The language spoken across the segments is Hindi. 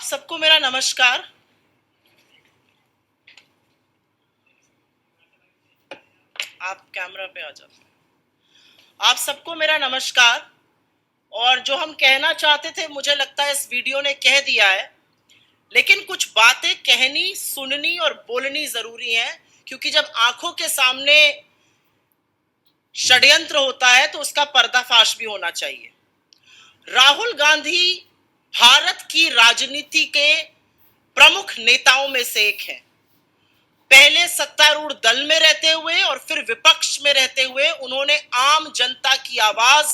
आप सबको मेरा नमस्कार। आप कैमरा पे आ जाओ। आप सबको मेरा नमस्कार। और जो हम कहना चाहते थे मुझे लगता है इस वीडियो ने कह दिया है, लेकिन कुछ बातें कहनी, सुननी और बोलनी जरूरी है, क्योंकि जब आंखों के सामने षड्यंत्र होता है तो उसका पर्दाफाश भी होना चाहिए। राहुल गांधी भारत की राजनीति के प्रमुख नेताओं में से एक है। पहले सत्तारूढ़ दल में रहते हुए और फिर विपक्ष में रहते हुए उन्होंने आम जनता की आवाज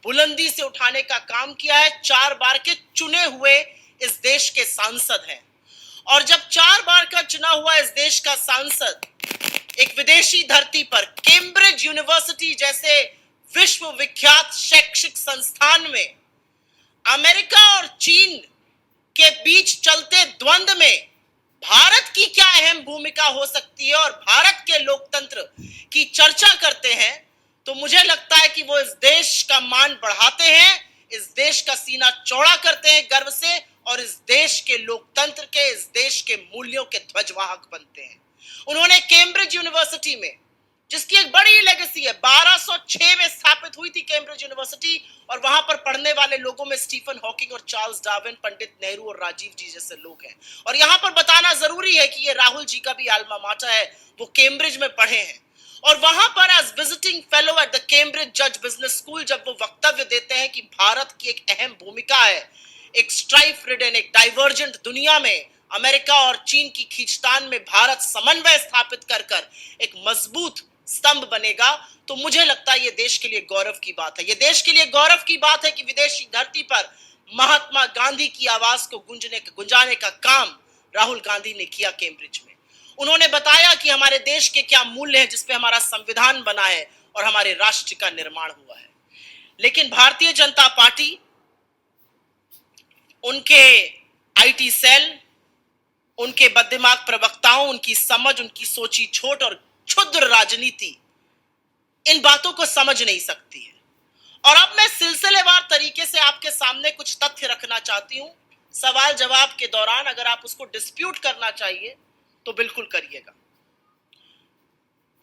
बुलंदी से उठाने का काम किया है। 4 बार के चुने हुए इस देश के सांसद हैं। और जब 4 बार का चुना हुआ इस देश का सांसद एक विदेशी धरती पर कैम्ब्रिज यूनिवर्सिटी जैसे विश्व विख्यात शैक्षिक संस्थान में अमेरिका और चीन के बीच चलते द्वंद्व में भारत की क्या अहम भूमिका हो सकती है और भारत के लोकतंत्र की चर्चा करते हैं, तो मुझे लगता है कि वो इस देश का मान बढ़ाते हैं, इस देश का सीना चौड़ा करते हैं गर्व से, और इस देश के लोकतंत्र के, इस देश के मूल्यों के ध्वजवाहक बनते हैं। उन्होंने कैम्ब्रिज यूनिवर्सिटी में, जिसकी एक बड़ी लेगेसी है, 1206 में स्थापित हुई थी कैम्ब्रिज यूनिवर्सिटी, और वहां पर पढ़ने वाले लोगों में स्टीफन हॉकिंग और चार्ल्स डार्विन, पंडित नेहरू और राजीव जी जैसे लोग हैं। और यहां पर बताना जरूरी है कि ये राहुल जी का भी आल्मा माटर है, वो कैम्ब्रिज में पढ़े हैं। और वहां पर as visiting fellow at the Cambridge जज बिजनेस स्कूल जब वो वक्तव्य देते हैं कि भारत की एक अहम भूमिका है एक स्ट्राइफ रिडन, एक डाइवर्जेंट दुनिया में अमेरिका और चीन की खींचतान में भारत समन्वय स्थापित कर एक मजबूत स्तंभ बनेगा, तो मुझे लगता है ये देश के लिए गौरव की बात है। ये देश के लिए गौरव की बात है कि विदेशी धरती पर महात्मा गांधी की आवाज को गुंजाने का काम राहुल गांधी ने किया कैम्ब्रिज में। उन्होंने बताया कि हमारे देश के क्या मूल्य हैं जिस पे हमारा संविधान बना है और हमारे राष्ट्र का निर्माण हुआ है। लेकिन भारतीय जनता पार्टी, उनके आईटी सेल, उनके बददिमाग प्रवक्ताओं, उनकी समझ, उनकी सोची छोट और क्षुद्र राजनीति इन बातों को समझ नहीं सकती है। और अब मैं सिलसिलेवार तरीके से आपके सामने कुछ तथ्य रखना चाहती हूं। सवाल जवाब के दौरान अगर आप उसको डिस्प्यूट करना चाहिए तो बिल्कुल करिएगा।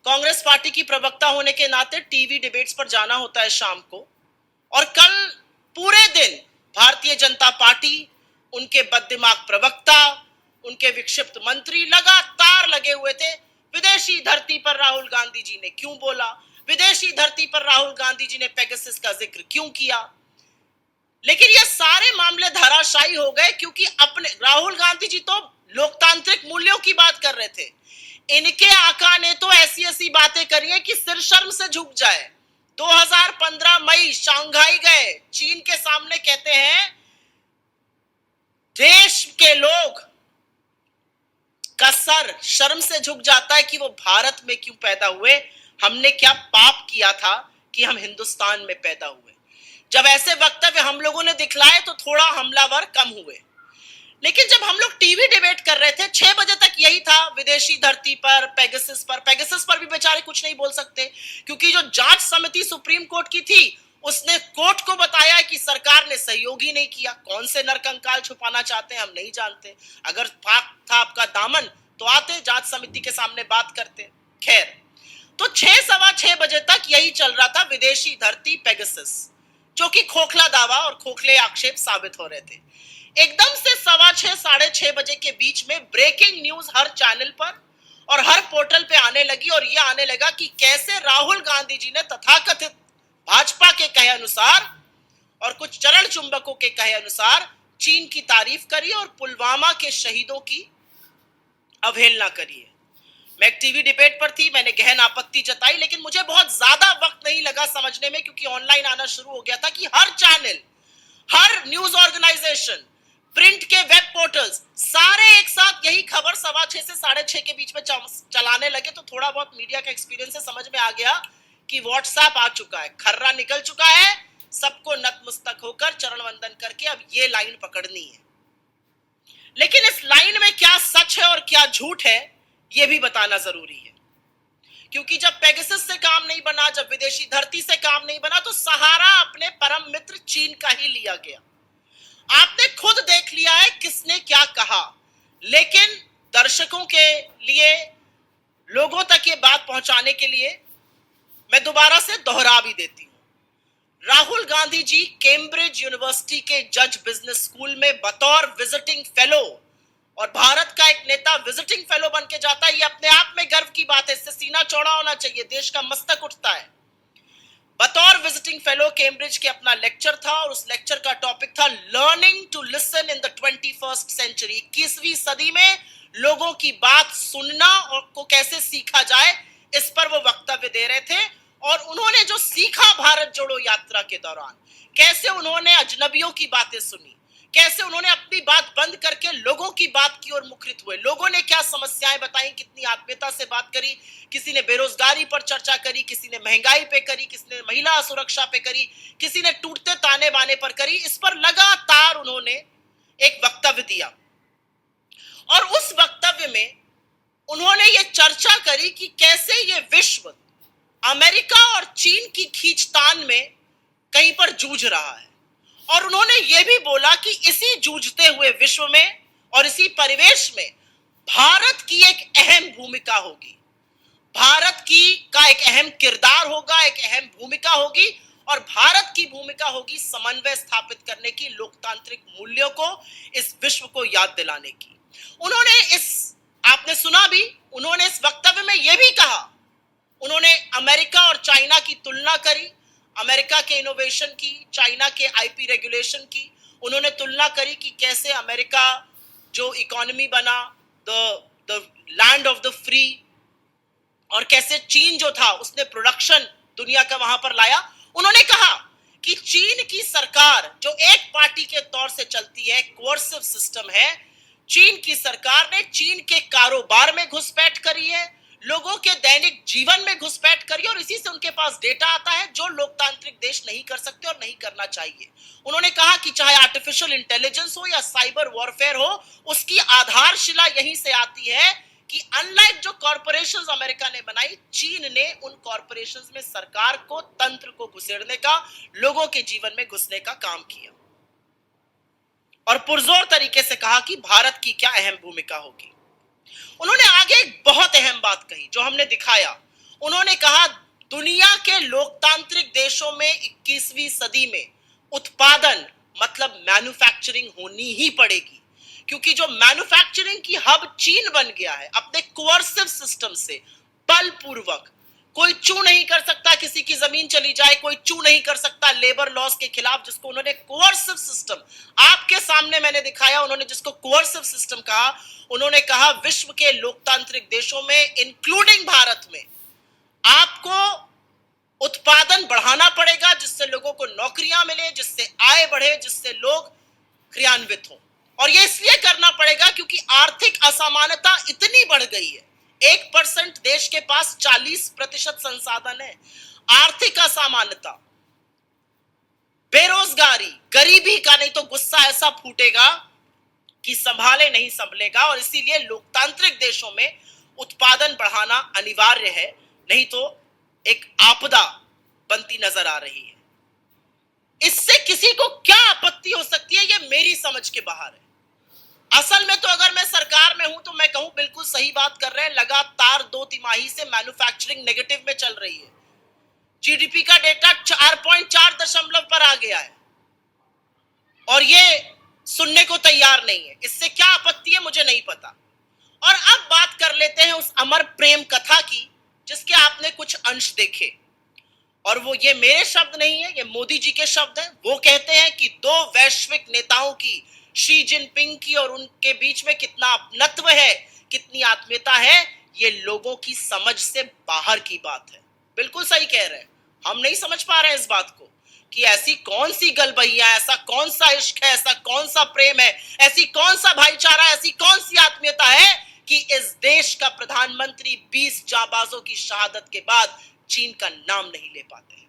कांग्रेस पार्टी की प्रवक्ता होने के नाते टीवी डिबेट्स पर जाना होता है शाम को, और कल पूरे दिन भारतीय जनता पार्टी, उनके बददिमाग प्रवक्ता, उनके विक्षिप्त मंत्री लगातार लगे हुए थे। विदेशी धरती पर राहुल गांधी जी ने क्यों बोला, विदेशी धरती पर राहुल गांधी जी ने पेगासस का जिक्र क्यों किया। लेकिन ये सारे मामले धराशायी हो गए, क्योंकि अपने राहुल गांधी जी तो लोकतांत्रिक मूल्यों की बात कर रहे थे। इनके आका ने तो ऐसी ऐसी बातें करी है कि सिर शर्म से झुक जाए। 2015 मई शंघाई गए, चीन के सामने कहते हैं देश के लोग का सर शर्म से झुक जाता है कि वो भारत में क्यों पैदा हुए, हमने क्या पाप किया था कि हम हिंदुस्तान में पैदा हुए। जब ऐसे वक्तव्य हम लोगों ने दिखलाए तो थोड़ा हमलावर कम हुए। लेकिन जब हम लोग टीवी डिबेट कर रहे थे 6 बजे तक यही था, विदेशी धरती पर, पेगासस पर भी बेचारे कुछ नहीं बोल सकते, क्योंकि जो जांच समिति सुप्रीम कोर्ट की थी उसने कोर्ट को बताया कि सरकार ने सहयोग ही नहीं किया। कौन से नरकंकाल छुपाना चाहते हैं हम नहीं जानते। अगर पाक था आपका दामन तो आते जांच समिति के सामने बात करते। खैर, तो 6-6:15 बजे तक यही चल रहा था, विदेशी धरती, पेगासस, जो कि खोखला दावा और खोखले आक्षेप साबित हो रहे थे। एकदम से 6:15-6:30 बजे के बीच में ब्रेकिंग न्यूज हर चैनल पर और हर पोर्टल पे आने लगी, और यह आने लगा कि कैसे राहुल गांधी जी ने तथाकथित भाजपा के कहे अनुसार और कुछ चरण चुंबकों के कहे अनुसार चीन की तारीफ करी और पुलवामा के शहीदों की अवहेलना करी है। मैं एक टीवी डिबेट पर थी, मैंने गहन आपत्ति जताई, लेकिन मुझे बहुत ज्यादा वक्त नहीं लगा समझने में, क्योंकि ऑनलाइन आना शुरू हो गया था कि हर चैनल, हर न्यूज ऑर्गेनाइजेशन, प्रिंट के वेब पोर्टल्स, सारे एक साथ यही खबर 6:15 से 6:30 के बीच में चलाने लगे। तो थोड़ा बहुत मीडिया का एक्सपीरियंस से समझ में आ गया कि व्हाट्सएप आ चुका है, खर्रा निकल चुका है, सबको नतमस्तक होकर चरण वंदन करके अब ये लाइन पकड़नी है। लेकिन इस लाइन में क्या सच है और क्या झूठ है ये भी बताना जरूरी है, क्योंकि जब पेगासस से काम नहीं बना, जब विदेशी धरती से काम नहीं बना, तो सहारा अपने परम मित्र चीन का ही लिया गया। आपने खुद देख लिया है किसने क्या कहा, लेकिन दर्शकों के लिए, लोगों तक ये बात पहुंचाने के लिए मैं दोबारा से दोहरा भी देती हूं। राहुल गांधी जी कैम्ब्रिज यूनिवर्सिटी के जज बिजनेस स्कूल में बतौर विजिटिंग फेलो, और भारत का एक नेता विजिटिंग फेलो बन के जाता है, ये अपने आप में गर्व की बात है, इससे सीना चौड़ा होना चाहिए, देश का मस्तक उठता है। बतौर विजिटिंग फेलो कैम्ब्रिज के अपना लेक्चर था, और उस लेक्चर का टॉपिक था learning to listen in the 21st century. 21वीं सदी में लोगों की बात सुनना और को कैसे सीखा जाए, इस पर वो वक्तव्य दे रहे थे। और उन्होंने जो सीखा भारत जोड़ो यात्रा के दौरान, कैसे उन्होंने अजनबियों की बातें सुनी, कैसे उन्होंने अपनी बात बंद करके लोगों की बात की ओर मुखरित हुए, लोगों ने क्या समस्याएं बताई, कितनी आत्मीयता से बात करी, किसी ने बेरोजगारी पर चर्चा करी, किसी ने महंगाई पे करी, किसी ने महिला सुरक्षा पे करी, किसी ने टूटते ताने बाने पर करी। इस पर लगातार उन्होंने एक वक्तव्य दिया, और उस वक्तव्य में उन्होंने ये चर्चा करी कि कैसे ये विश्व अमेरिका और चीन की खींचतान में कहीं पर जूझ रहा है। और उन्होंने ये भी बोला कि इसी जूझते हुए विश्व में और इसी परिवेश में भारत की एक अहम भूमिका होगी, भारत की का एक अहम किरदार होगा, एक अहम भूमिका होगी, और भारत की भूमिका होगी समन्वय स्थापित करने की, लोकतांत्रिक मूल्यों को इस विश्व को याद दिलाने की। उन्होंने आपने सुना भी, उन्होंने इस वक्तव्य में यह भी कहा, उन्होंने अमेरिका और चाइना की तुलना करी, अमेरिका के इनोवेशन की, चाइना के आईपी रेगुलेशन की। उन्होंने तुलना करी कि कैसे अमेरिका जो इकोनॉमी बना, the land of the free, और कैसे चीन जो था उसने प्रोडक्शन दुनिया का वहां पर लाया। उन्होंने कहा कि चीन की सरकार जो एक पार्टी के तौर से चलती है, कोर्सिव सिस्टम है, चीन की सरकार ने चीन के कारोबार में घुसपैठ करी है, लोगों के दैनिक जीवन में घुसपैठ करी, और इसी से उनके पास डेटा आता है जो लोकतांत्रिक देश नहीं कर सकते और नहीं करना चाहिए। उन्होंने कहा कि चाहे आर्टिफिशियल इंटेलिजेंस हो या साइबर वॉरफेयर हो, उसकी आधारशिला यहीं से आती है कि अनलाइक जो कॉर्पोरेशंस अमेरिका ने बनाई, चीन ने उन कॉर्पोरेशंस में सरकार को, तंत्र को घुसेड़ने का, लोगों के जीवन में घुसने का काम किया, और पुरजोर तरीके से कहा कि भारत की क्या अहम भूमिका होगी। उन्होंने आगे एक बहुत अहम बात कही जो हमने दिखाया। उन्होंने कहा दुनिया के लोकतांत्रिक देशों में 21वीं सदी में उत्पादन मतलब मैन्युफैक्चरिंग होनी ही पड़ेगी, क्योंकि जो मैन्युफैक्चरिंग की हब चीन बन गया है अपने कोर्सिव सिस्टम से, बलपूर्वक, कोई चू नहीं कर सकता, किसी की जमीन चली जाए कोई चू नहीं कर सकता लेबर लॉस के खिलाफ, जिसको उन्होंने कोर्सिव सिस्टम, आपके सामने मैंने दिखाया, उन्होंने जिसको कोर्सिव सिस्टम कहा। उन्होंने कहा विश्व के लोकतांत्रिक देशों में इंक्लूडिंग भारत में आपको उत्पादन बढ़ाना पड़ेगा, जिससे लोगों को नौकरियां मिले, जिससे आय बढ़े, जिससे लोग क्रियान्वित हो। और यह इसलिए करना पड़ेगा क्योंकि आर्थिक असमानता इतनी बढ़ गई है। 1% देश के पास 40% संसाधन है। आर्थिक असमानता, बेरोजगारी, गरीबी का नहीं तो गुस्सा ऐसा फूटेगा कि संभाले नहीं संभलेगा, और इसीलिए लोकतांत्रिक देशों में उत्पादन बढ़ाना अनिवार्य है, नहीं तो एक आपदा बनती नजर आ रही है। इससे किसी को क्या आपत्ति हो सकती है, यह मेरी समझ के बाहर है। असल में तो अगर मैं सरकार में हूं तो मैं कहूं बिल्कुल सही बात कर रहे हैं, लगातार 2 तिमाही से मैन्युफैक्चरिंग नेगेटिव में चल रही है, जीडीपी का डेटा 4.4 दशमलव पर आ गया है, और ये सुनने को तैयार नहीं है। इससे क्या आपत्ति है मुझे नहीं पता। और अब बात कर लेते हैं उस अमर प्रेम कथा की जिसके आपने कुछ अंश देखे, और वो ये मेरे शब्द नहीं है, ये मोदी जी के शब्द हैं। वो कहते हैं कि 2 वैश्विक नेताओं की, शी जिनपिंग की और उनके बीच में कितना अपनत्व है, कितनी आत्मीयता है, ये लोगों की समझ से बाहर की बात है। बिल्कुल सही कह रहे हैं, हम नहीं समझ पा रहे हैं इस बात को कि ऐसी कौन सी गलबहियां, ऐसा कौन सा इश्क है, ऐसा कौन सा प्रेम है, ऐसी कौन सा भाईचारा, ऐसी कौन सी आत्मीयता है कि इस देश का प्रधानमंत्री 20 जांबाजों की शहादत के बाद चीन का नाम नहीं ले पाते हैं।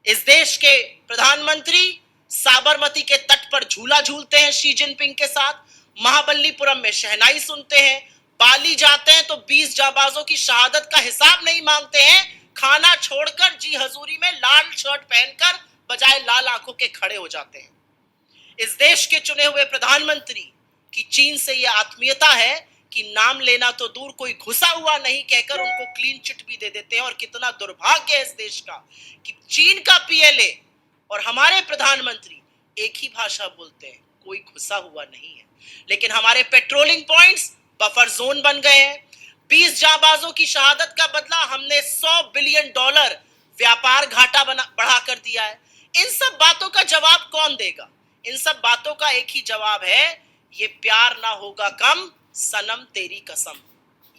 इस देश के प्रधानमंत्री साबरमती के तट पर झूला झूलते हैं शी जिनपिंग के साथ, महाबलीपुरम में शहनाई सुनते हैं, बाली जाते हैं तो 20 जांबाजों की शहादत का हिसाब नहीं मांगते हैं, खाना छोड़कर जी हजूरी में लाल शर्ट पहनकर बजाय लाल आंखों के खड़े हो जाते हैं। इस देश के चुने हुए प्रधानमंत्री की चीन से यह आत्मीयता है कि नाम लेना तो दूर, कोई घुसा हुआ नहीं कहकर उनको क्लीन चिट भी दे देते हैं। और कितना दुर्भाग्य है इस देश का कि चीन का पीएलए और हमारे प्रधानमंत्री एक ही भाषा बोलते हैं, कोई घुसा हुआ नहीं है। लेकिन हमारे पेट्रोलिंग पॉइंट्स बफर जोन बन गए हैं। 20 जांबाजों की शहादत का बदला हमने $100 बिलियन व्यापार घाटा बढ़ा कर दिया है। इन सब बातों का जवाब कौन देगा? इन सब बातों का एक ही जवाब है, ये प्यार ना होगा कम, सनम तेरी कसम।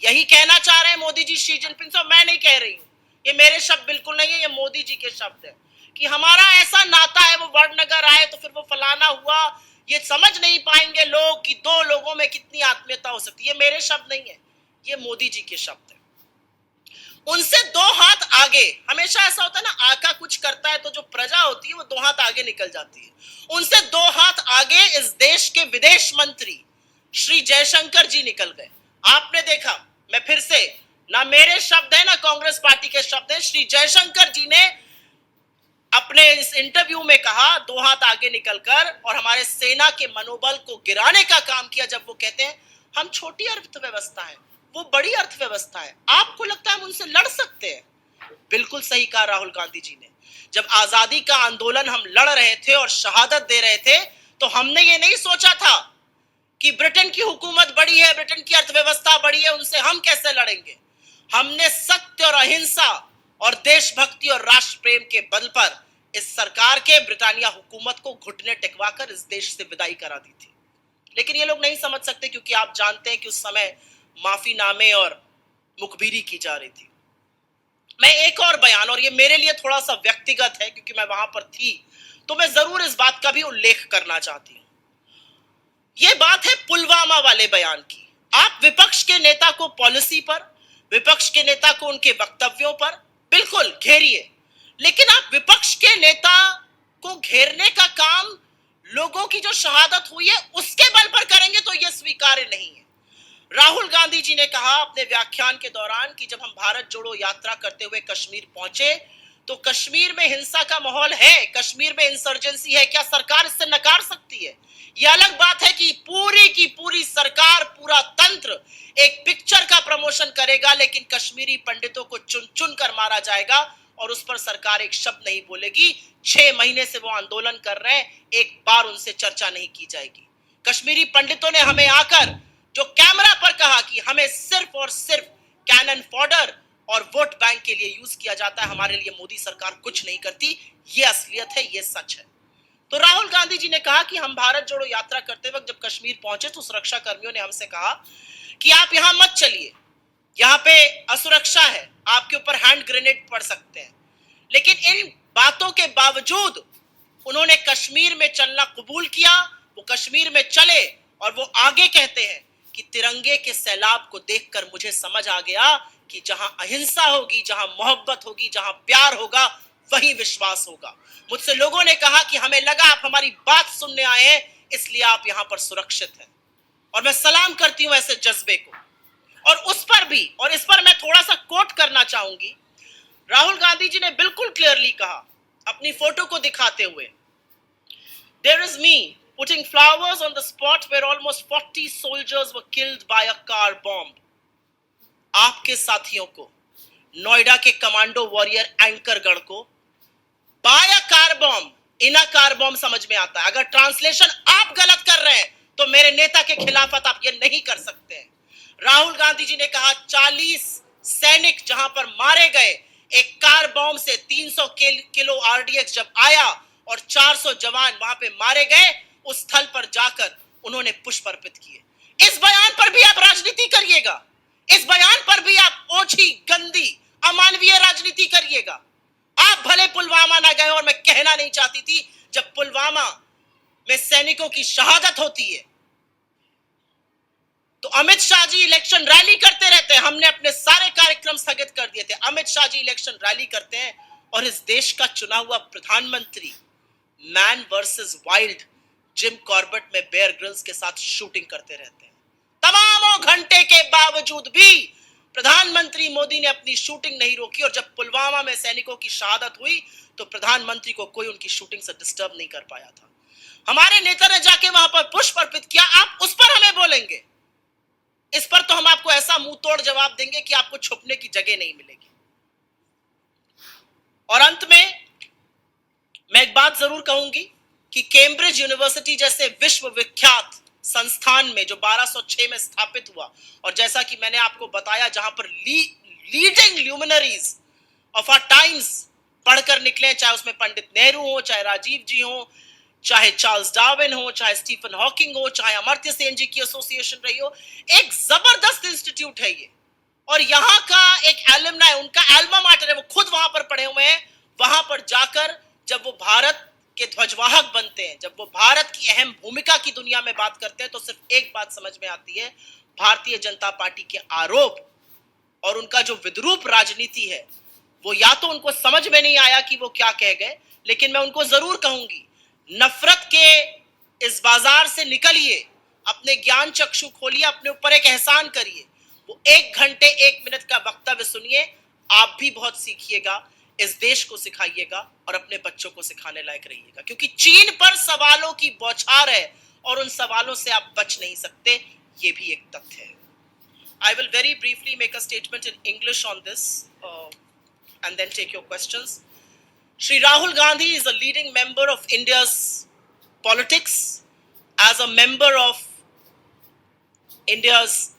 यही कहना चाह रहे हैं मोदी जी शी जिनपिंग से। मैं नहीं कह रही हूं, ये मेरे शब्द बिल्कुल नहीं है, ये मोदी जी के शब्द है कि हमारा ऐसा नाता है, वो वड़नगर आए तो फिर वो फलाना हुआ, ये समझ नहीं पाएंगे लोग कि दो लोगों में कितनी आत्मीयता हो सकती है। ये मेरे शब्द नहीं है, ये मोदी जी के शब्द है। उनसे 2 हाथ आगे, हमेशा ऐसा होता है ना, आका कुछ करता है तो जो प्रजा होती है वो 2 हाथ आगे निकल जाती है। उनसे 2 हाथ आगे इस देश के विदेश मंत्री श्री जयशंकर जी निकल गए। आपने देखा, मैं फिर से, ना मेरे शब्द है ना कांग्रेस पार्टी के शब्द है, श्री जयशंकर जी ने अपने इस इंटरव्यू में कहा 2 हाथ आगे निकलकर, और हमारे सेना के मनोबल को गिराने का काम किया जब वो कहते हैं हम छोटी अर्थव्यवस्था है, वो बड़ी अर्थव्यवस्था है। आपको लगता है हम उनसे लड़ सकते हैं? बिल्कुल सही कहा राहुल गांधी जी ने। जब आजादी का आंदोलन हम लड़ रहे थे और शहादत दे रहे थे तो हमने ये नहीं सोचा था कि ब्रिटेन की हुकूमत बड़ी है, ब्रिटेन की अर्थव्यवस्था बड़ी है, उनसे हम कैसे लड़ेंगे। हमने सत्य और अहिंसा और देशभक्ति और राष्ट्र प्रेम के बल पर इस सरकार के ब्रिटानिया हुकूमत को घुटने टिकवाकर इस देश से विदाई करा दी थी। लेकिन ये लोग नहीं समझ सकते, क्योंकि आप जानते हैं कि उस समय माफीनामे और मुखबिरी की जा रही थी। मैं एक और बयान, और ये मेरे लिए थोड़ा सा व्यक्तिगत है क्योंकि मैं वहां पर थी, तो मैं जरूर इस बात का भी उल्लेख करना चाहती हूं। यह बात है पुलवामा वाले बयान की। आप विपक्ष के नेता को पॉलिसी पर, विपक्ष के नेता को उनके वक्तव्यों पर बिल्कुल घेरिए, लेकिन आप विपक्ष के नेता को घेरने का काम लोगों की जो शहादत हुई है उसके बल पर करेंगे तो यह स्वीकार्य नहीं है। राहुल गांधी जी ने कहा अपने व्याख्यान के दौरान कि जब हम भारत जोड़ो यात्रा करते हुए कश्मीर पहुंचे तो कश्मीर में हिंसा का माहौल है, कश्मीर में इंसर्जेंसी है, क्या सरकार इससे नकार सकती है? यह अलग बात है कि पूरी की पूरी सरकार, पूरा तंत्र एक पिक्चर का प्रमोशन करेगा, लेकिन कश्मीरी पंडितों को चुन चुन कर मारा जाएगा और उस पर सरकार एक शब्द नहीं बोलेगी। 6 महीने से वो आंदोलन कर रहे हैं, एक बार उनसे चर्चा नहीं की जाएगी। कश्मीरी पंडितों ने हमें आकर जो कैमरा पर कहा कि हमें सिर्फ और सिर्फ कैनन फॉडर और वोट बैंक के लिए यूज किया जाता है, हमारे लिए मोदी सरकार कुछ नहीं करती, ये असलियत है, ये सच है। तो राहुल गांधी जी ने कहा कि हम भारत जोड़ो यात्रा करते वक्त जब कश्मीर पहुंचे तो सुरक्षा कर्मियों ने हमसे कहा कि आप यहां मत चलिए, यहां पे असुरक्षा है, आपके ऊपर हैंड ग्रेनेड पड़ सकते हैं। लेकिन इन बातों के बावजूद उन्होंने कश्मीर में चलना कबूल किया। वो कश्मीर में चले और वो आगे कहते हैं कि तिरंगे के सैलाब को देखकर मुझे समझ आ गया कि जहां अहिंसा होगी, जहां मोहब्बत होगी, जहां प्यार होगा, वही विश्वास होगा। मुझसे लोगों ने कहा कि हमें लगा आप हमारी बात सुनने आए हैं, इसलिए आप यहां पर सुरक्षित हैं। और मैं सलाम करती हूं ऐसे जज्बे को। और उस पर भी, और इस पर मैं थोड़ा सा कोट करना चाहूंगी, राहुल गांधी जी ने बिल्कुल क्लियरली कहा अपनी फोटो को दिखाते हुए, There is me putting flowers on the spot where almost 40 soldiers were killed by a car bomb. आपके साथियों को, नोएडा के कमांडो वॉरियर एंकरगढ़ को by a car bomb, in a car bomb समझ में आता है। अगर ट्रांसलेशन आप गलत कर रहे हैं तो मेरे नेता के खिलाफत आप ये नहीं कर सकते हैं। राहुल गांधी जी ने कहा 40 सैनिक जहां पर मारे गए, एक कार बॉम्ब से 300 किलो आरडीएक्स जब आया और 400 जवान वहां पे मारे गए, उस स्थल पर जाकर उन्होंने पुष्प अर्पित किए। इस बयान पर भी आप राजनीति करिएगा, इस बयान पर भी आप ओछी, गंदी, अमानवीय राजनीति करिएगा। आप भले पुलवामा ना गए, और मैं कहना नहीं चाहती थी, जब पुलवामा में सैनिकों की शहादत होती है तो अमित शाह जी इलेक्शन रैली करते रहते हैं। हमने अपने सारे कार्यक्रम स्थगित कर दिए थे। अमित शाह जी इलेक्शन रैली करते हैं और इस देश का चुना हुआ प्रधानमंत्री man versus wild Jim Corbett में बेयर ग्रिल्स के साथ शूटिंग करते रहते हैं। तमामों घंटे के बावजूद भी प्रधानमंत्री मोदी ने अपनी शूटिंग नहीं रोकी, और जब पुलवामा में सैनिकों की शहादत हुई तो प्रधानमंत्री को कोई उनकी शूटिंग से डिस्टर्ब नहीं कर पाया था। हमारे नेता ने जाके वहां पर पुष्प अर्पित किया, आप उस पर हमें बोलेंगे? इस पर तो हम आपको ऐसा मुंह तोड़ जवाब देंगे कि आपको छुपने की जगह नहीं मिलेगी। और अंत में मैं एक बात जरूर कहूंगी कि कैम्ब्रिज यूनिवर्सिटी जैसे विश्वविख्यात संस्थान में जो 1206 में स्थापित हुआ, और जैसा कि मैंने आपको बताया जहां पर leading luminaries of our times पढ़कर निकले, चाहे उसमें पंडित नेहरू हो, चाहे राजीव जी हो, चाहे चार्ल्स डार्विन हो, चाहे स्टीफन हॉकिंग हो, चाहे अमर्त्य सेन जी की एसोसिएशन रही हो, एक जबरदस्त इंस्टीट्यूट है ये। और यहाँ का एक एलुमनाई, उनका एल्मा माटर है, वो खुद वहां पर पढ़े हुए हैं। वहां पर जाकर जब वो भारत के ध्वजवाहक बनते हैं, जब वो भारत की अहम भूमिका की दुनिया में बात करते हैं, तो सिर्फ एक बात समझ में आती है, भारतीय जनता पार्टी के आरोप और उनका जो विद्रूप राजनीति है, वो या तो उनको समझ में नहीं आया कि वो क्या कह गए, लेकिन मैं उनको जरूर कहूंगी, नफरत के इस बाजार से निकलिए, अपने ज्ञान चक्षु खोलिए, अपने ऊपर एक एहसान करिए, वो 1 घंटे 1 मिनट का वक्तव्य सुनिए, आप भी बहुत सीखिएगा, इस देश को सिखाइएगा और अपने बच्चों को सिखाने लायक रहिएगा, क्योंकि चीन पर सवालों की बौछार है और उन सवालों से आप बच नहीं सकते, ये भी एक तथ्य है। I will very briefly make a statement in English on this and then take your questions. Shri Rahul Gandhi is a leading member of India's politics. As a member of India's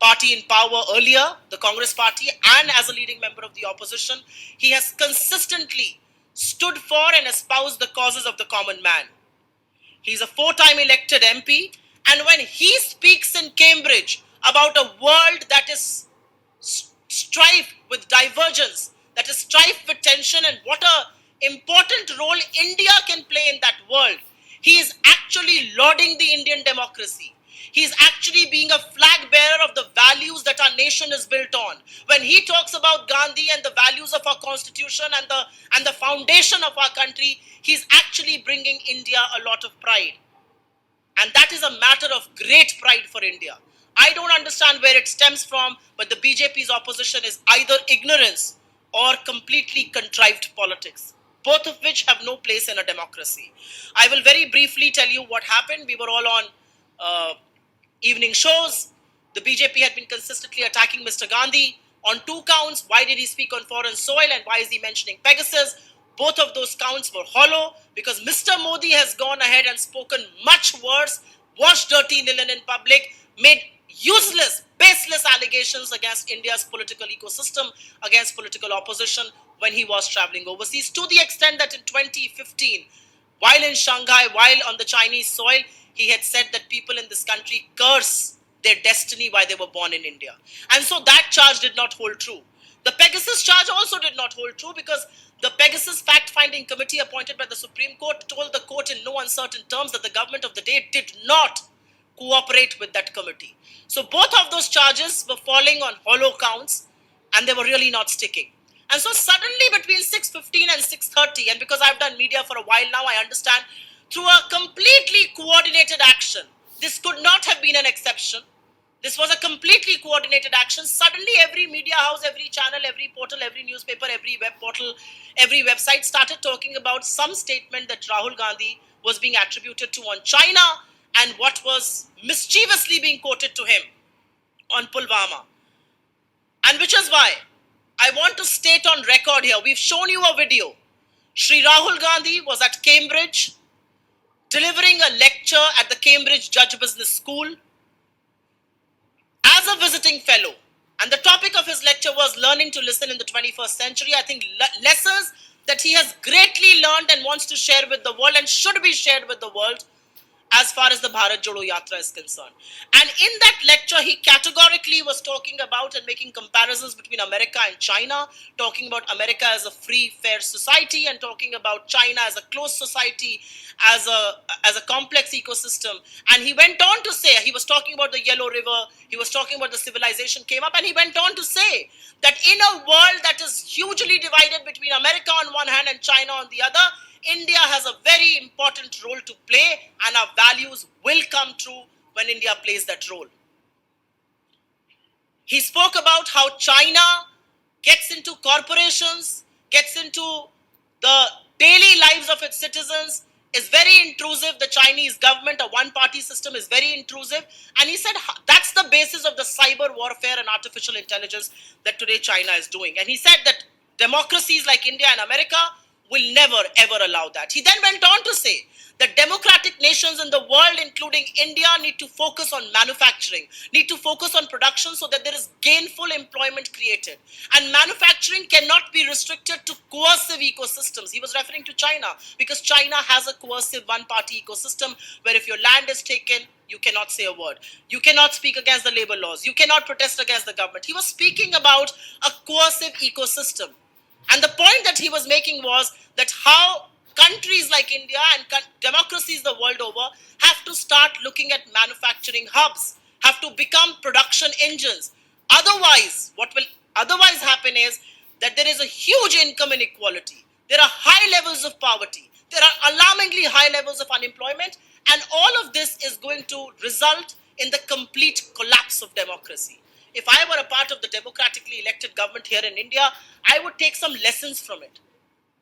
party in power earlier, the Congress party, and as a leading member of the opposition, he has consistently stood for and espoused the causes of the common man. He's a 4-time elected MP, and when he speaks in Cambridge about a world that is strife with divergence, that is strife with tension, and what a important role India can play in that world, he is actually lauding the Indian democracy. He is actually being a flag bearer of the values that our nation is built on. When he talks about Gandhi and the values of our constitution and the foundation of our country, he is actually bringing India a lot of pride. And that is a matter of great pride for India. I don't understand where it stems from, but the BJP's opposition is either ignorance or completely contrived politics, both of which have no place in a democracy. I will very briefly tell you what happened. We were all on evening shows. The BJP had been consistently attacking Mr. Gandhi on 2 counts. Why did he speak on foreign soil, and why is he mentioning Pegasus? Both of those counts were hollow, because Mr. Modi has gone ahead and spoken much worse, washed dirty linen in public, made useless, baseless allegations against India's political ecosystem, against political opposition when he was traveling overseas, to the extent that in 2015, while in Shanghai, while on the Chinese soil, he had said that people in this country curse their destiny why they were born in India. And so that charge did not hold true. The Pegasus charge also did not hold true, because the Pegasus fact-finding committee appointed by the Supreme Court told the court in no uncertain terms that the government of the day did not cooperate with that committee. So both of those charges were falling on hollow counts, and they were really not sticking. And so suddenly between 6:15 and 6:30, and because I've done media for a while now, I understand, through a completely coordinated action, this could not have been an exception. This was a completely coordinated action. Suddenly every media house, every channel, every portal, every newspaper, every web portal, every website started talking about some statement that Rahul Gandhi was being attributed to on China, and what was mischievously being quoted to him on Pulwama. And which is why I want to state on record here, we've shown you a video. Shri Rahul Gandhi was at Cambridge delivering a lecture at the Cambridge Judge Business School as a visiting fellow. And the topic of his lecture was learning to listen in the 21st century. I think lessons that he has greatly learned and wants to share with the world, and should be shared with the world, as far as the Bharat Jodo Yatra is concerned. And in that lecture, he categorically was talking about and making comparisons between America and China, talking about America as a free, fair society, and talking about China as a closed society, as a complex ecosystem. And he went on to say, he was talking about the Yellow River, he was talking about the civilization came up, and he went on to say that in a world that is hugely divided between America on one hand and China on the other, India has a very important role to play, and our values will come true when India plays that role. He spoke about how China gets into corporations, gets into the daily lives of its citizens, is very intrusive. The Chinese government, a one-party system, is very intrusive. And he said that's the basis of the cyber warfare and artificial intelligence that today China is doing. And he said that democracies like India and America will never ever allow that. He then went on to say that democratic nations in the world, including India, need to focus on manufacturing, need to focus on production so that there is gainful employment created. And manufacturing cannot be restricted to coercive ecosystems. He was referring to China because China has a coercive one-party ecosystem where if your land is taken, you cannot say a word. You cannot speak against the labor laws. You cannot protest against the government. He was speaking about a coercive ecosystem. And the point that he was making was that how countries like India and democracies the world over have to start looking at manufacturing hubs, have to become production engines. Otherwise, what will otherwise happen is that there is a huge income inequality. There are high levels of poverty. There are alarmingly high levels of unemployment. And all of this is going to result in the complete collapse of democracy. If I were a part of the democratically elected government here in India, I would take some lessons from it.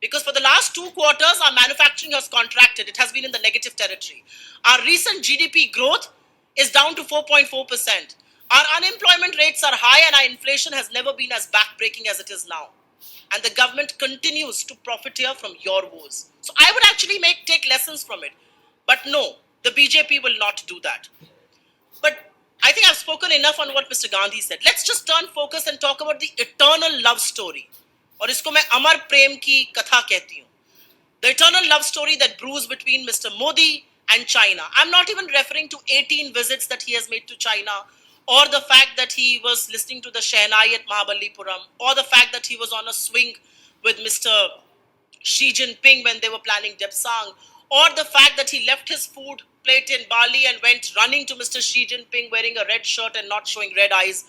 Because for the last 2 quarters, our manufacturing has contracted. It has been in the negative territory. Our recent GDP growth is down to 4.4%. Our unemployment rates are high and our inflation has never been as backbreaking as it is now. And the government continues to profiteer from your woes. So I would actually take lessons from it. But no, the BJP will not do that. But I think I've spoken enough on what Mr. Gandhi said. Let's just turn focus and talk about the eternal love story. और इसको मैं अमर प्रेम की कथा कहती हूँ. The eternal love story that brews between Mr. Modi and China. I'm not even referring to 18 visits that he has made to China, or the fact that he was listening to the Shehnai at Mahabalipuram, or the fact that he was on a swing with Mr. Xi Jinping when they were planning Depsang, or the fact that he left his food plate in Bali and went running to Mr. Xi Jinping wearing a red shirt and not showing red eyes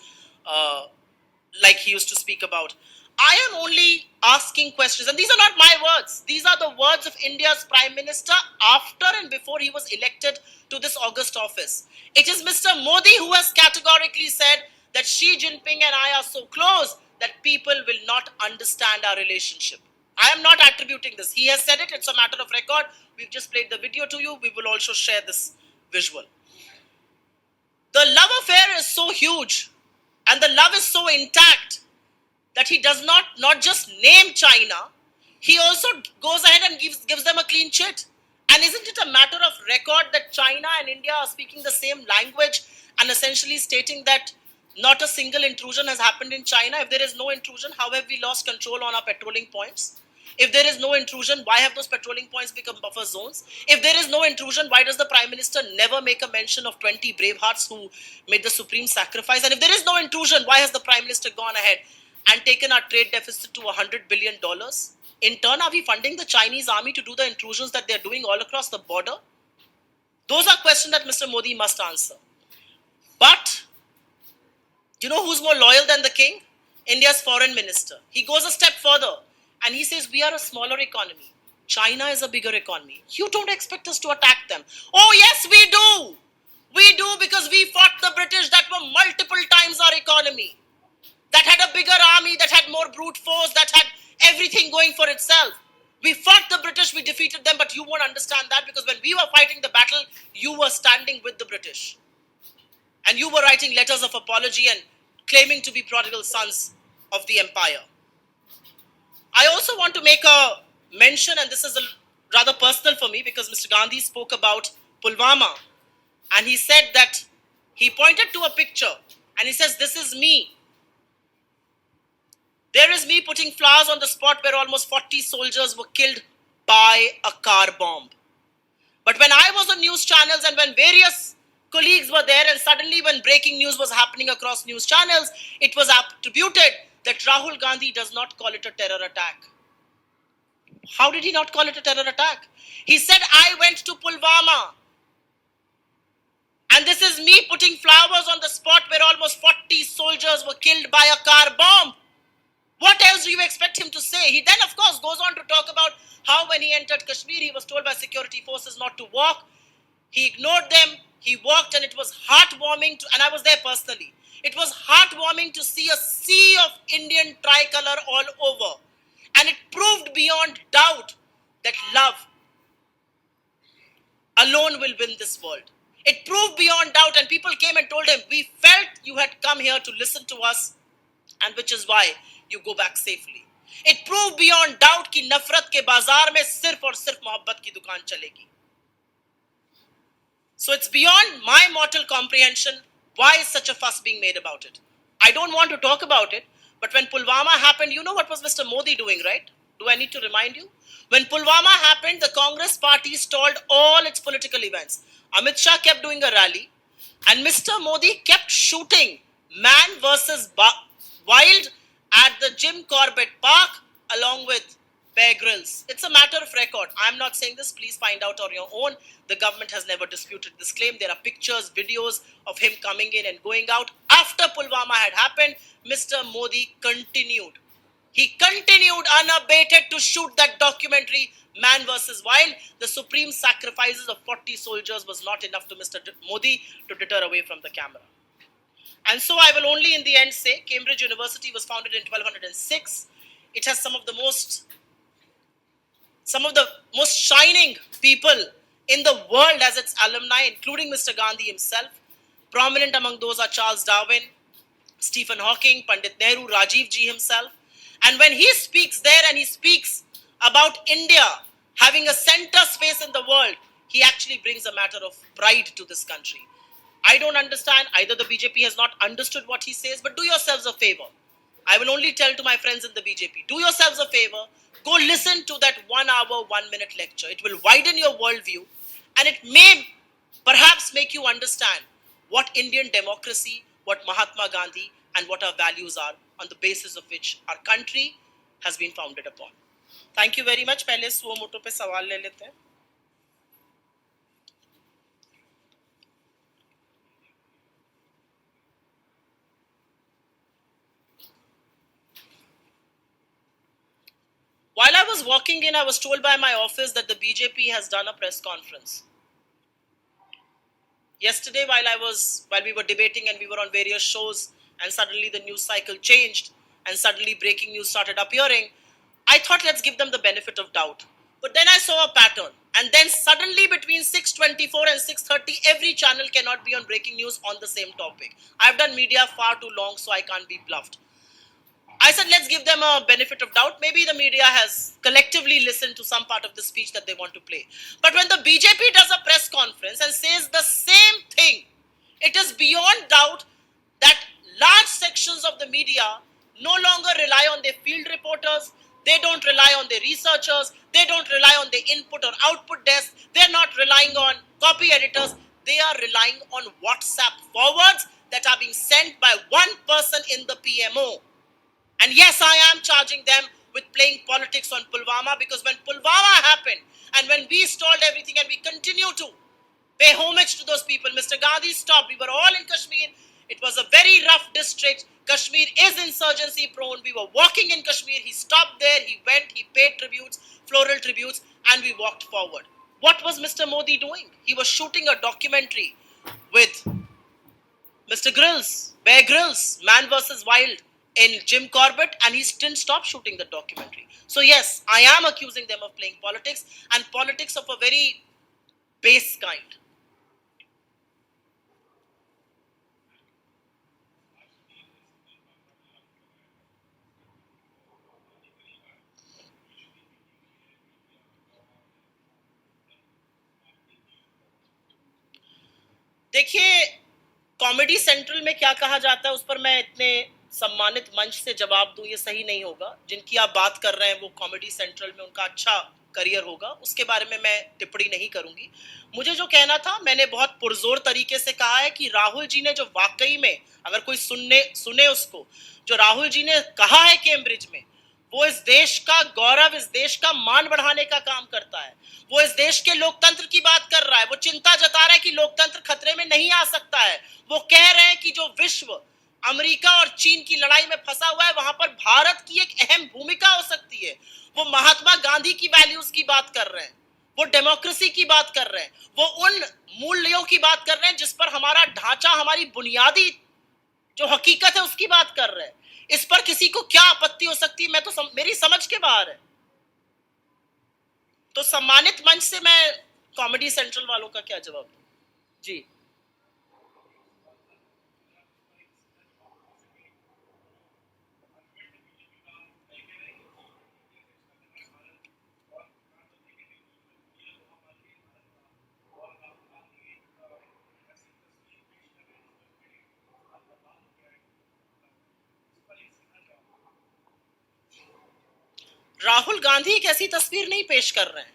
like he used to speak about. I am only asking questions, and these are not my words. These are the words of India's Prime Minister after and before he was elected to this August office. It is Mr. Modi who has categorically said that Xi Jinping and I are so close that people will not understand our relationship. I am not attributing this. He has said it. It's a matter of record. We've just played the video to you. We will also share this visual. The love affair is so huge and the love is so intact that he does not just name China, he also goes ahead and gives them a clean chit. And isn't it a matter of record that China and India are speaking the same language and essentially stating that not a single intrusion has happened in China? If there is no intrusion, how have we lost control on our patrolling points? If there is no intrusion, why have those patrolling points become buffer zones? If there is no intrusion, why does the Prime Minister never make a mention of 20 brave hearts who made the supreme sacrifice? And if there is no intrusion, why has the Prime Minister gone ahead and taken our trade deficit to $100 billion? In turn, are we funding the Chinese army to do the intrusions that they're doing all across the border? Those are questions that Mr. Modi must answer. But, you know who's more loyal than the king? India's foreign minister. He goes a step further and he says, we are a smaller economy. China is a bigger economy. You don't expect us to attack them. Oh yes, we do. We do, because we fought the British that were multiple times our economy, that had a bigger army, that had more brute force, that had everything going for itself. We fought the British, we defeated them, but you won't understand that because when we were fighting the battle, you were standing with the British. And you were writing letters of apology and claiming to be prodigal sons of the empire. I also want to make a mention, and this is rather personal for me, because Mr. Gandhi spoke about Pulwama. And he said that he pointed to a picture and he says, this is me. There is me putting flowers on the spot where almost 40 soldiers were killed by a car bomb. But when I was on news channels and when various colleagues were there, and suddenly when breaking news was happening across news channels, it was attributed that Rahul Gandhi does not call it a terror attack. How did he not call it a terror attack? He said, I went to Pulwama. And this is me putting flowers on the spot where almost 40 soldiers were killed by a car bomb. What else do you expect him to say? He then, of course, goes on to talk about how when he entered Kashmir, he was told by security forces not to walk. He ignored them. He walked, and it was heartwarming and I was there personally. It was heartwarming to see a sea of Indian tricolor all over. And it proved beyond doubt that love alone will win this world. It proved beyond doubt, and people came and told him, we felt you had come here to listen to us, and which is why you go back safely. It proved beyond doubt कि नफरत के बाजार में सिर्फ और सिर्फ मोहब्बत की दुकान चलेगी. So it's beyond my mortal comprehension why is such a fuss being made about it. I don't want to talk about it, but when Pulwama happened, you know what was Mr. Modi doing, right? Do I need to remind you? When Pulwama happened, the Congress party stalled all its political events. Amit Shah kept doing a rally, and Mr. Modi kept shooting man versus wild at the Jim Corbett Park along with Bear Grylls. It's a matter of record. I'm not saying this. Please find out on your own. The government has never disputed this claim. There are pictures, videos of him coming in and going out. After Pulwama had happened, Mr. Modi continued. He continued unabated to shoot that documentary, Man versus Wild. The supreme sacrifices of 40 soldiers was not enough to Mr. Modi to deter away from the camera. And so I will only in the end say, Cambridge University was founded in 1206. It has some of the most shining people in the world as its alumni, including Mr. Gandhi himself. Prominent among those are Charles Darwin, Stephen Hawking, Pandit Nehru, Rajiv Ji himself. And when he speaks there and he speaks about India having a center space in the world, he actually brings a matter of pride to this country. I don't understand. Either the BJP has not understood what he says, but do yourselves a favor. I will only tell to my friends in the BJP, do yourselves a favor. Go listen to that 1 hour, 1 minute lecture. It will widen your worldview, and it may perhaps make you understand what Indian democracy, what Mahatma Gandhi, and what our values are, on the basis of which our country has been founded upon. Thank you very much. पहले सुओ मोटो पे सवाल ले लेते हैं. While I was walking in, I was told by my office that the BJP has done a press conference. Yesterday, while we were debating and we were on various shows, and suddenly the news cycle changed, and suddenly breaking news started appearing, I thought let's give them the benefit of doubt. But then I saw a pattern, and then suddenly between 6:24 and 6:30, every channel cannot be on breaking news on the same topic. I've done media far too long, so I can't be bluffed. I said, let's give them a benefit of doubt. Maybe the media has collectively listened to some part of the speech that they want to play. But when the BJP does a press conference and says the same thing, it is beyond doubt that large sections of the media no longer rely on their field reporters. They don't rely on their researchers. They don't rely on their input or output desk. They're not relying on copy editors. They are relying on WhatsApp forwards that are being sent by one person in the PMO. And yes, I am charging them with playing politics on Pulwama, because when Pulwama happened and when we stalled everything and we continue to pay homage to those people, Mr. Gandhi stopped. We were all in Kashmir. It was a very rough district. Kashmir is insurgency prone. We were walking in Kashmir. He stopped there. He went. He paid tributes, floral tributes, and we walked forward. What was Mr. Modi doing? He was shooting a documentary with Mr. Grylls, Bear Grylls, Man versus Wild, in Jim Corbett, and he didn't stop shooting the documentary. So yes, I am accusing them of playing politics, and politics of a very base kind. देखिए, कॉमेडी सेंट्रल में क्या कहा जाता है उस पर मैं इतने सम्मानित मंच से जवाब दूं, ये सही नहीं होगा. जिनकी आप बात कर रहे हैं वो कॉमेडी सेंट्रल में उनका अच्छा करियर होगा, उसके बारे में मैं टिप्पणी नहीं करूंगी. मुझे जो कहना था, मैंने बहुत पुरजोर तरीके से कहा है कि राहुल जी ने जो वाकई में, अगर कोई सुने उसको, जो राहुल जी ने कहा है कैम्ब्रिज में, वो इस देश का गौरव, इस देश का मान बढ़ाने का काम करता है. वो इस देश के लोकतंत्र की बात कर रहा है. वो चिंता जता रहा है कि लोकतंत्र खतरे में नहीं आ सकता है. वो कह रहे हैं कि जो विश्व अमेरिका और चीन की लड़ाई में फंसा हुआ है, वहां पर भारत की एक अहम भूमिका हो सकती है. वो महात्मा गांधी की वैल्यूज की बात कर रहे हैं. वो डेमोक्रेसी की बात कर रहे हैं. वो उन मूल्यों की बात कर रहे हैं जिस पर हमारा ढांचा, हमारी बुनियादी जो हकीकत है उसकी बात कर रहे हैं. इस पर किसी को क्या आपत्ति हो सकती है, मैं तो मेरी समझ के बाहर है. तो सम्मानित मंच से मैं कॉमेडी सेंट्रल वालों का क्या जवाब दूं? जी। राहुल गांधी एक ऐसी तस्वीर नहीं पेश कर रहे हैं।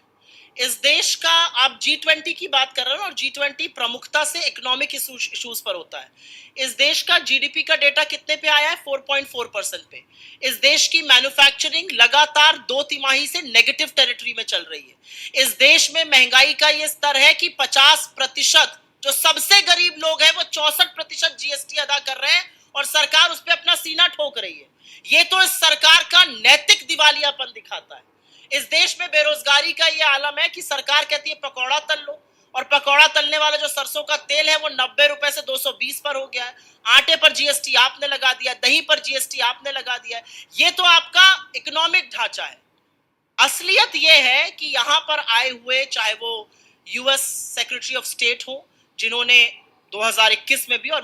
इस देश का, आप G20 की बात कर रहे हो, और G20 प्रमुखता से इकोनॉमिक इश्यूज पर होता है। इस देश का जीडीपी का डेटा कितने पे आया है? 4.4% पे। इस देश की मैन्युफैक्चरिंग लगातार 2 तिमाही से नेगेटिव टेरिटरी में चल रही है। इस देश में महंगाई का यह स्तर है कि 50%, जो सबसे गरीब लोग हैं वो 64% जीएसटी अदा कर रहे हैं, और सरकार उस पर अपना सीना ठोक रही है। ये तो इस सरकार का नैतिक दिवालियापन दिखाता है। इस देश में बेरोजगारी का ये आलम है कि सरकार कहती है पकौड़ा तल लो, और पकौड़ा तलने वाला जो सरसों का तेल है वो 90 रुपए से 220 पर हो गया है। आटे पर जीएसटी आपने लगा दिया, दही पर जीएसटी आपने लगा दिया है। ये तो आपका इकोनॉमिक ढांचा है। असलियत ये है कि यहां पर आए हुए, चाहे वो यूएस सेक्रेटरी ऑफ स्टेट हो, जिन्होंने 2021 में भी, और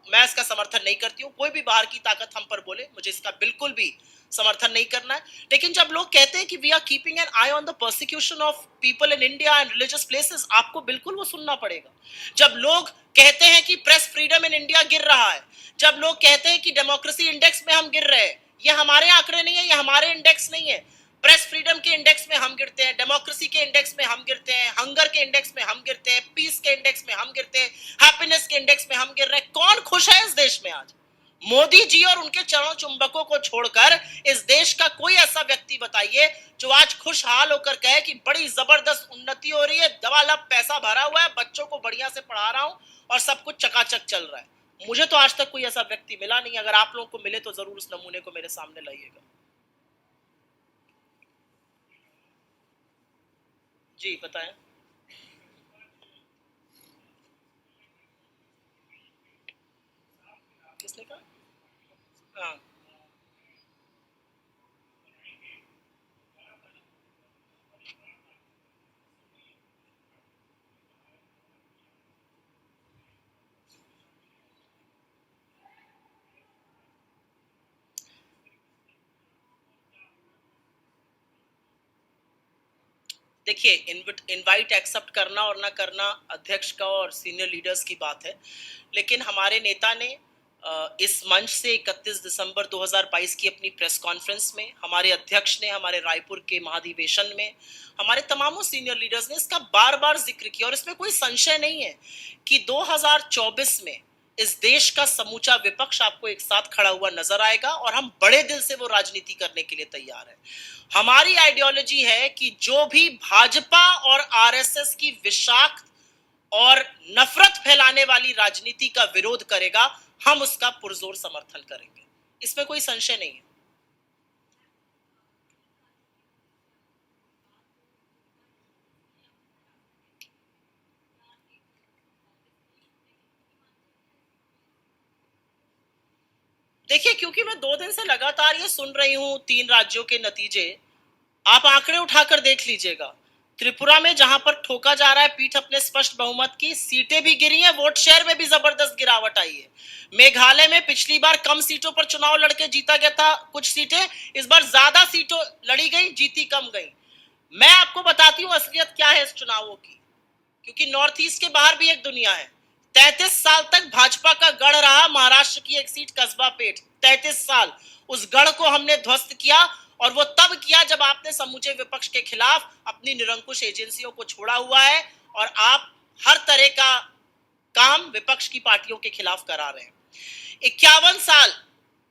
मैं इसका समर्थन नहीं करती हूँ, कोई भी बाहर की ताकत हम पर बोले, मुझे इसका बिल्कुल भी समर्थन नहीं करना है। लेकिन जब लोग कहते हैं कि we are keeping an eye on the persecution of people in India and religious places, आपको बिल्कुल वो सुनना पड़ेगा। जब लोग कहते हैं कि प्रेस फ्रीडम इन इंडिया गिर रहा है, जब लोग कहते हैं कि डेमोक्रेसी इंडेक्स में हम गिर रहे हैं, ये हमारे आंकड़े नहीं है, ये हमारे इंडेक्स नहीं है। प्रेस फ्रीडम के इंडेक्स में हम गिरते हैं, डेमोक्रेसी के इंडेक्स में हम गिरते हैं, हंगर के इंडेक्स में हम गिरते हैं, पीस के इंडेक्स में हम गिरते हैं, हैप्पीनेस के इंडेक्स में हम गिर रहे हैं। कौन खुश है इस देश में आज? मोदी जी और उनके चरण चुंबकों को छोड़कर इस देश का कोई ऐसा व्यक्ति बताइए जो आज खुशहाल होकर कहे कि बड़ी जबरदस्त उन्नति हो रही है, दवालब पैसा भरा हुआ है, बच्चों को बढ़िया से पढ़ा रहा हूं और सब कुछ चकाचक चल रहा है। मुझे तो आज तक कोई ऐसा व्यक्ति मिला नहीं। अगर आप लोगों को मिले तो जरूर उस नमूने को मेरे सामने लाइएगा। जी बताएं। किसने कहा? हाँ। देखिए, इनवाइट एक्सेप्ट करना और ना करना अध्यक्ष का और सीनियर लीडर्स की बात है, लेकिन हमारे नेता ने इस मंच से 31 दिसंबर 2022 की अपनी प्रेस कॉन्फ्रेंस में, हमारे अध्यक्ष ने हमारे रायपुर के महाधिवेशन में, हमारे तमामों सीनियर लीडर्स ने इसका बार बार जिक्र किया, और इसमें कोई संशय नहीं है कि 2024 में इस देश का समूचा विपक्ष आपको एक साथ खड़ा हुआ नजर आएगा, और हम बड़े दिल से वो राजनीति करने के लिए तैयार हैं। हमारी आइडियोलॉजी है कि जो भी भाजपा और आरएसएस की विषाक्त और नफरत फैलाने वाली राजनीति का विरोध करेगा, हम उसका पुरजोर समर्थन करेंगे। इसमें कोई संशय नहीं है। देखिए, क्योंकि मैं 2 दिन से लगातार ये सुन रही हूं 3 राज्यों के नतीजे, आप आंकड़े उठाकर देख लीजिएगा। त्रिपुरा में जहां पर ठोका जा रहा है पीठ अपने स्पष्ट बहुमत की, सीटें भी गिरी हैं, वोट शेयर में भी जबरदस्त गिरावट आई है। मेघालय में पिछली बार कम सीटों पर चुनाव लड़के जीता गया था कुछ सीटें, इस बार ज्यादा सीटों लड़ी गई, जीती कम गई। मैं आपको बताती हूँ असलियत क्या है इस चुनावों की, क्योंकि नॉर्थ ईस्ट के बाहर भी एक दुनिया है। 33 साल तक भाजपा का गढ़ रहा महाराष्ट्र की एक सीट कस्बा पेठ। 33 साल उस गढ़ को हमने ध्वस्त किया, और वो तब किया जब आपने समूचे विपक्ष के खिलाफ अपनी निरंकुश एजेंसियों को छोड़ा हुआ है, और आप हर तरह का काम विपक्ष की पार्टियों के खिलाफ करा रहे हैं। 51 साल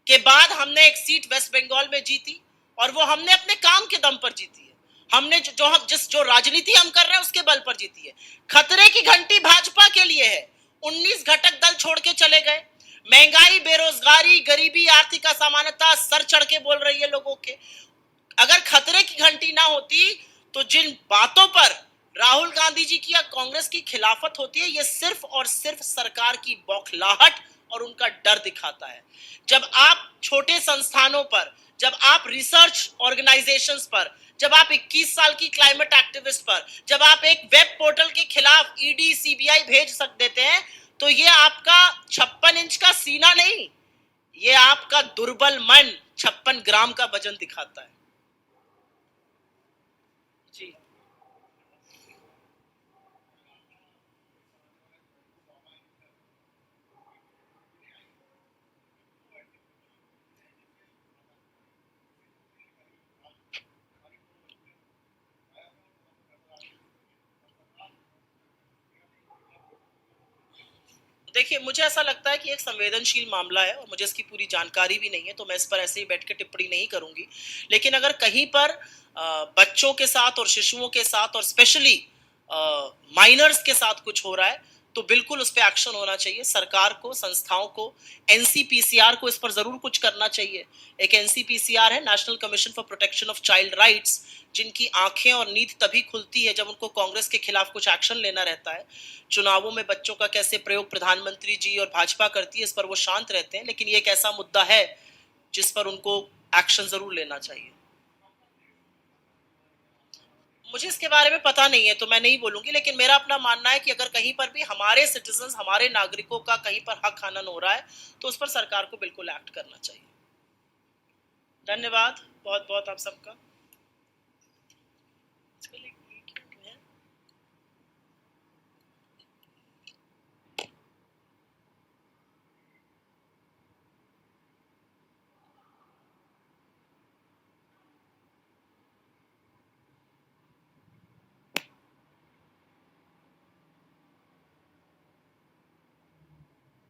के बाद हमने एक सीट वेस्ट बंगाल में जीती, और वो हमने अपने काम के दम पर जीती है। हमने जो राजनीति हम कर रहे हैं उसके बल पर जीती है। खतरे की घंटी भाजपा के लिए है। 19 घटक दल छोड़ के चले गए। महंगाई, बेरोजगारी, गरीबी, आर्थिक असमानता सर चढ़ के बोल रही है लोगों के। अगर खतरे की घंटी ना होती तो जिन बातों पर राहुल गांधी जी की या कांग्रेस की खिलाफत होती है, ये सिर्फ और सिर्फ सरकार की बौखलाहट और उनका डर दिखाता है। जब आप छोटे संस्थानों पर, जब आप रिसर्च ऑर्गेनाइजेशंस पर, जब आप 21 साल की क्लाइमेट एक्टिविस्ट पर, जब आप एक वेब पोर्टल के खिलाफ ईडी सीबीआई भेज देते हैं, तो ये आपका 56 इंच का सीना नहीं, ये आपका दुर्बल मन 56 ग्राम का वजन दिखाता है। जी देखिए, मुझे ऐसा लगता है कि एक संवेदनशील मामला है और मुझे इसकी पूरी जानकारी भी नहीं है, तो मैं इस पर ऐसे ही बैठ के टिप्पणी नहीं करूंगी। लेकिन अगर कहीं पर बच्चों के साथ और शिशुओं के साथ और स्पेशली माइनर्स के साथ कुछ हो रहा है, तो बिल्कुल उस पर एक्शन होना चाहिए। सरकार को, संस्थाओं को, एनसीपीसीआर को इस पर जरूर कुछ करना चाहिए। एक एनसीपीसीआर है, national commission for protection of child rights, जिनकी आंखें और नींद तभी खुलती है जब उनको कांग्रेस के खिलाफ कुछ एक्शन लेना रहता है। चुनावों में बच्चों का कैसे प्रयोग प्रधानमंत्री जी और भाजपा करती है, इस पर वो शांत रहते हैं, लेकिन ये एक ऐसा मुद्दा है जिस पर उनको एक्शन जरूर लेना चाहिए। मुझे इसके बारे में पता नहीं है, तो मैं नहीं बोलूंगी, लेकिन मेरा अपना मानना है कि अगर कहीं पर भी हमारे सिटीजन्स, हमारे नागरिकों का कहीं पर हक हनन हो रहा है, तो उस पर सरकार को बिल्कुल एक्ट करना चाहिए। धन्यवाद बहुत बहुत आप सबका।